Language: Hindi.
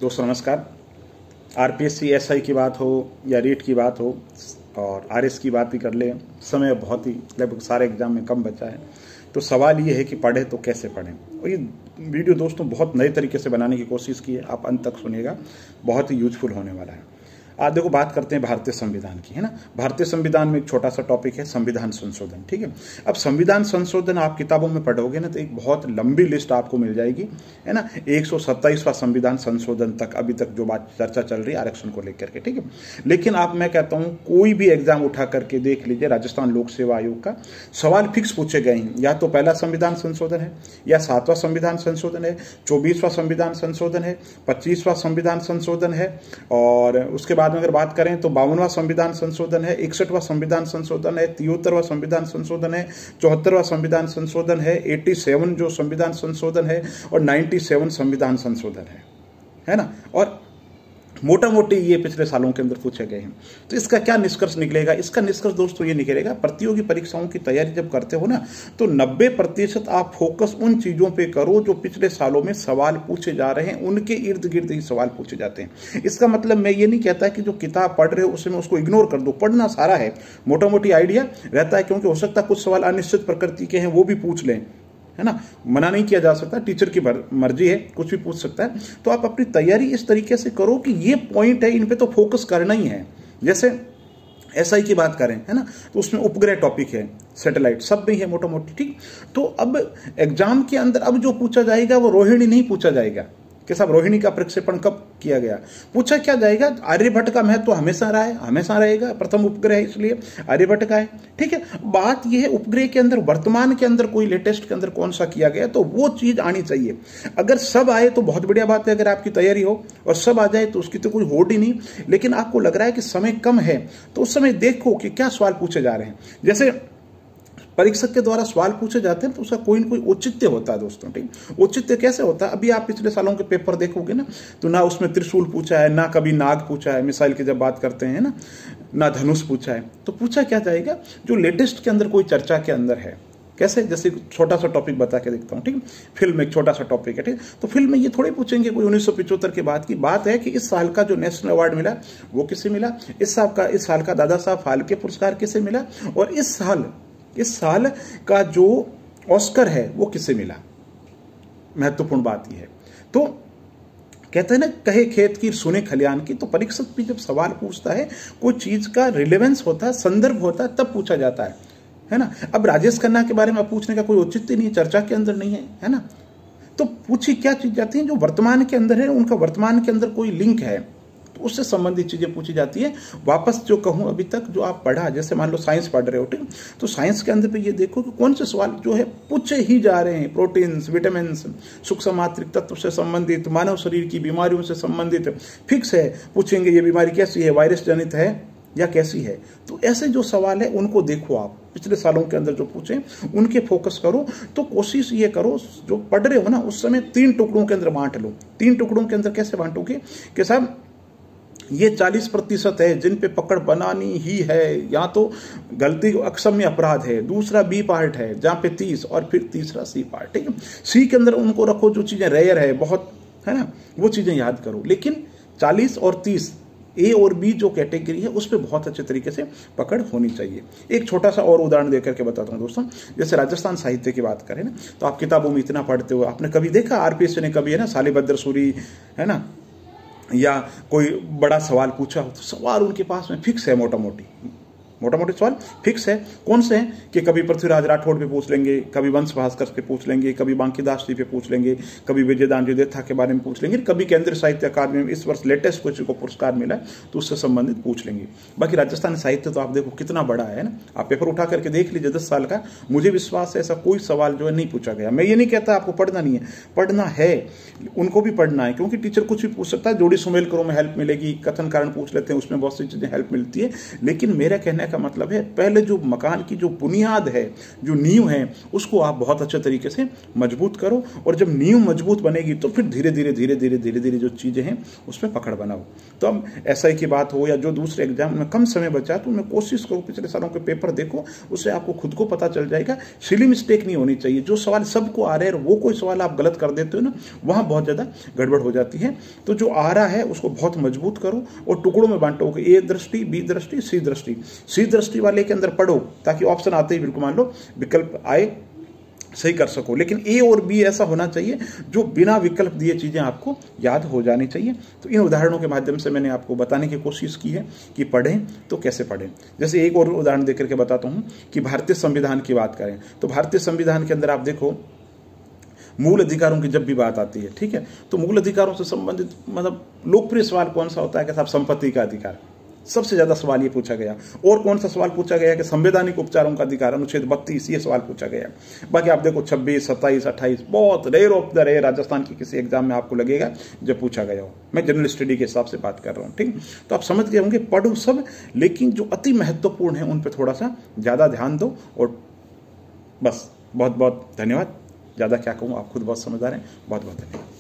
दोस्तों नमस्कार। आरपीएससी एसआई की बात हो या रीट की बात हो और आरएस की बात भी कर ले, समय बहुत ही लगभग सारे एग्जाम में कम बचा है। तो सवाल ये है कि पढ़े तो कैसे पढ़ें। और ये वीडियो दोस्तों बहुत नए तरीके से बनाने की कोशिश की है, आप अंत तक सुनिएगा, बहुत ही यूजफुल होने वाला है। आज देखो बात करते हैं भारतीय संविधान की, है ना। भारतीय संविधान में एक छोटा सा टॉपिक है संविधान संशोधन, ठीक है। अब संविधान संशोधन आप किताबों में पढ़ोगे ना तो एक बहुत लंबी लिस्ट आपको मिल जाएगी, है ना। 127वां संविधान संशोधन तक अभी तक जो बात चर्चा चल रही है आरक्षण को लेकर के, ठीक है। लेकिन आप, मैं कहता हूं, कोई भी एग्जाम उठा करके देख लीजिए, राजस्थान लोक सेवा आयोग का सवाल फिक्स पूछे गए हैं। या तो पहला संविधान संशोधन है, या 7वां संविधान संशोधन है, 24वां संविधान संशोधन है, 25वां संविधान संशोधन है, और उसके बाद अगर बात करें तो 52वां संविधान संशोधन है, 61वां संविधान संशोधन है, 73वां संविधान संशोधन है, 74वां संविधान संशोधन है, 87 जो संविधान संशोधन है, और 97 संविधान संशोधन है ना। और मोटा मोटी ये पिछले सालों के अंदर पूछे गए हैं। तो इसका क्या निष्कर्ष निकलेगा? इसका निष्कर्ष दोस्तों ये निकलेगा, प्रतियोगी परीक्षाओं की तैयारी जब करते हो ना तो 90% आप फोकस उन चीजों पे करो जो पिछले सालों में सवाल पूछे जा रहे हैं, उनके इर्द गिर्द ही सवाल पूछे जाते हैं। इसका मतलब मैं ये नहीं कहता कि जो किताब पढ़ रहे हो उसमें उसको इग्नोर कर दो, पढ़ना सारा है, मोटा मोटी आइडिया रहता है, क्योंकि हो सकता है कुछ सवाल अनिश्चित प्रकृति के हैं वो भी पूछ लें, है ना। मना नहीं किया जा सकता, टीचर की मर्जी है, कुछ भी पूछ सकता है। तो आप अपनी तैयारी इस तरीके से करो कि ये पॉइंट है, इन पे तो फोकस करना ही है। जैसे एसआई की बात करें, है ना, तो उसमें उपग्रह टॉपिक है, सैटेलाइट, सब में है मोटा मोटी, ठीक। तो अब एग्जाम के अंदर अब जो पूछा जाएगा वो रोहिणी नहीं पूछा जाएगा कि साहब रोहिणी का प्रक्षेपण कब किया गया। पूछा क्या जाएगा, आर्यभट्ट का महत्व तो हमेशा रहा है, हमेशा रहेगा, प्रथम उपग्रह है इसलिए आर्यभट्ट का है, ठीक है। बात यह है उपग्रह के अंदर वर्तमान के अंदर कोई लेटेस्ट के अंदर कौन सा किया गया, तो वो चीज आनी चाहिए। अगर सब आए तो बहुत बढ़िया बात है, अगर आपकी तैयारी हो और सब आ जाए तो उसकी तो कोई होड़ ही नहीं। लेकिन आपको लग रहा है कि समय कम है तो उस समय देखो कि क्या सवाल पूछे जा रहे हैं। जैसे परीक्षक के द्वारा सवाल पूछे जाते हैं तो उसका कोई न कोई औचित्य होता है दोस्तों, ठीक। औचित्य कैसे होता है, अभी आप पिछले सालों के पेपर देखोगे ना तो ना उसमें त्रिशूल पूछा है, ना कभी नाग पूछा है, मिसाइल की जब बात करते हैं ना धनुष पूछा है। तो पूछा क्या जाएगा जो लेटेस्ट के अंदर कोई चर्चा के अंदर है। कैसे, जैसे छोटा सा टॉपिक बता के देखता हूँ, ठीक। फिल्म एक छोटा सा टॉपिक है, ठीक। तो फिल्म में ये थोड़े पूछेंगे कोई 1975 के बाद की बात है कि इस साल का जो नेशनल अवार्ड मिला वो किसे मिला, इस साल का दादा साहब फाल्के पुरस्कार किसे मिला, और इस साल का जो ऑस्कर है वो किसे मिला। महत्वपूर्ण बात यह है। तो कहते हैं ना, कहे खेत की सुने खलियान की। तो परीक्षक भी जब सवाल पूछता है कोई चीज का रिलेवेंस होता है, संदर्भ होता है, तब पूछा जाता है ना। अब राजेश खन्ना के बारे में पूछने का कोई औचित्य नहीं, चर्चा के अंदर नहीं है ना। तो पूछी क्या चीज जाती है जो वर्तमान के अंदर है, उनका वर्तमान के अंदर कोई लिंक है तो उससे संबंधित चीजें पूछी जाती है। वापस जो कहूं, अभी तक जो आप पढ़ा, जैसे मान लो साइंस पढ़ रहे हो, ठीक, तो साइंस के अंदर पे ये देखो कि कौन से सवाल जो है पूछे ही जा रहे हैं। प्रोटीन्स, विटामिन, सूक्ष्म मात्रिक तत्व से संबंधित, मानव शरीर की बीमारियों से संबंधित फिक्स है। पूछेंगे ये बीमारी कैसी है, वायरस जनित है या कैसी है। तो ऐसे जो सवाल है उनको देखो, आप पिछले सालों के अंदर जो पूछे उनके फोकस करो। तो कोशिश ये करो जो पढ़ रहे हो ना उस समय 3 टुकड़ों के अंदर बांट लो। 3 टुकड़ों के अंदर कैसे बांटोगे कि साहब ये 40% है जिन पे पकड़ बनानी ही है, या तो गलती अक्षम्य अपराध है, दूसरा बी पार्ट है जहां पे 30, और फिर तीसरा सी पार्ट, ठीक है। सी के अंदर उनको रखो जो चीजें रेयर है बहुत, है ना, वो चीजें याद करो। लेकिन 40 और 30 ए और बी जो कैटेगरी है उस पर बहुत अच्छे तरीके से पकड़ होनी चाहिए। एक छोटा सा और उदाहरण देकर के बताता हूँ दोस्तों। जैसे राजस्थान साहित्य की बात करें ना तो आप किताबों में इतना पढ़ते हो, आपने कभी देखा आरपीएससी ने कभी, है ना, शालिभद्र सूरी, है ना, या कोई बड़ा सवाल पूछा हो तो सवाल उनके पास में फिक्स है, मोटा मोटी सवाल फिक्स है। कौन से हैं कि कभी पृथ्वीराज राठौड़ पे पूछ लेंगे, कभी वंश भास्कर पे पूछ लेंगे, कभी बांकीदास जी पे पूछ लेंगे, कभी विजयदान देथा के बारे में पूछ लेंगे, कभी केंद्रीय साहित्य अकादमी में इस वर्ष लेटेस्ट किसी को पुरस्कार मिला तो उससे संबंधित पूछ लेंगे। बाकी राजस्थान साहित्य तो आप देखो कितना बड़ा है ना, आप पेपर उठा करके देख लीजिए 10 साल का, मुझे विश्वास है ऐसा कोई सवाल जो है नहीं पूछा गया। मैं ये नहीं कहता आपको पढ़ना नहीं है, पढ़ना है, उनको भी पढ़ना है, क्योंकि टीचर कुछ भी पूछ सकता है। जोड़ी सुमेल करो में हेल्प मिलेगी, कथन कारण पूछ लेते हैं, उसमें बहुत सी चीजें हेल्प मिलती है। लेकिन मेरा कहने का मतलब है पहले जो मकान की जो बुनियाद है, जो नींव है, उसको आप बहुत अच्छे तरीके से मजबूत करो, और जब नींव मजबूत बनेगी तो फिर धीरे धीरे जो चीजें हैं उसमें पकड़ बनाओ। तो अब एसआई की बात हो या जो दूसरे एग्जाम में कम समय बचा, तो उनमें कोशिश करो पिछले सालों के पेपर देखो, उससे आपको खुद को पता चल जाएगा। सिली मिस्टेक नहीं होनी चाहिए। जो सवाल सबको आ रहे हैं वो कोई सवाल आप गलत कर देते हो ना, वहां बहुत ज्यादा गड़बड़ हो जाती है। तो जो आ रहा है उसको बहुत मजबूत करो और टुकड़ों में बांटो कि ए दृष्टि, बी दृष्टि, सी दृष्टि। सी दृष्टि वाले के अंदर पढ़ो ताकि ऑप्शन आते ही बिल्कुल मान लो विकल्प आए सही कर सको। लेकिन ए और बी ऐसा होना चाहिए जो बिना विकल्प दिए चीजें आपको याद हो जानी चाहिए। तो इन उदाहरणों के माध्यम से मैंने आपको बताने की कोशिश की है कि पढ़ें तो कैसे पढ़ें। जैसे एक और उदाहरण देकर के बताता हूं कि भारतीय संविधान की बात करें तो भारतीय संविधान के अंदर आप देखो मूल अधिकारों की जब भी बात आती है, ठीक है, तो मूल अधिकारों से संबंधित मतलब लोकप्रिय सवाल कौन सा होता है कि साहब संपत्ति का अधिकार, सबसे ज्यादा सवाल ये पूछा गया। और कौन सा सवाल पूछा गया कि संवैधानिक उपचारों का अधिकार, अनुच्छेद 32, ये सवाल पूछा गया। बाकी आप देखो 26, 27, 28 बहुत rare of the rare Rajasthan की किसी एग्जाम में आपको लगेगा जब पूछा गया हो। मैं जनरल स्टडी के हिसाब से बात कर रहा हूँ, ठीक। तो आप समझ गए होंगे, पढ़ो सब, लेकिन जो अति महत्वपूर्ण है उन पर थोड़ा सा ज्यादा ध्यान दो। और बस बहुत बहुत धन्यवाद। ज़्यादा क्या कहूँ, आप खुद बहुत समझदार हैं। बहुत बहुत धन्यवाद।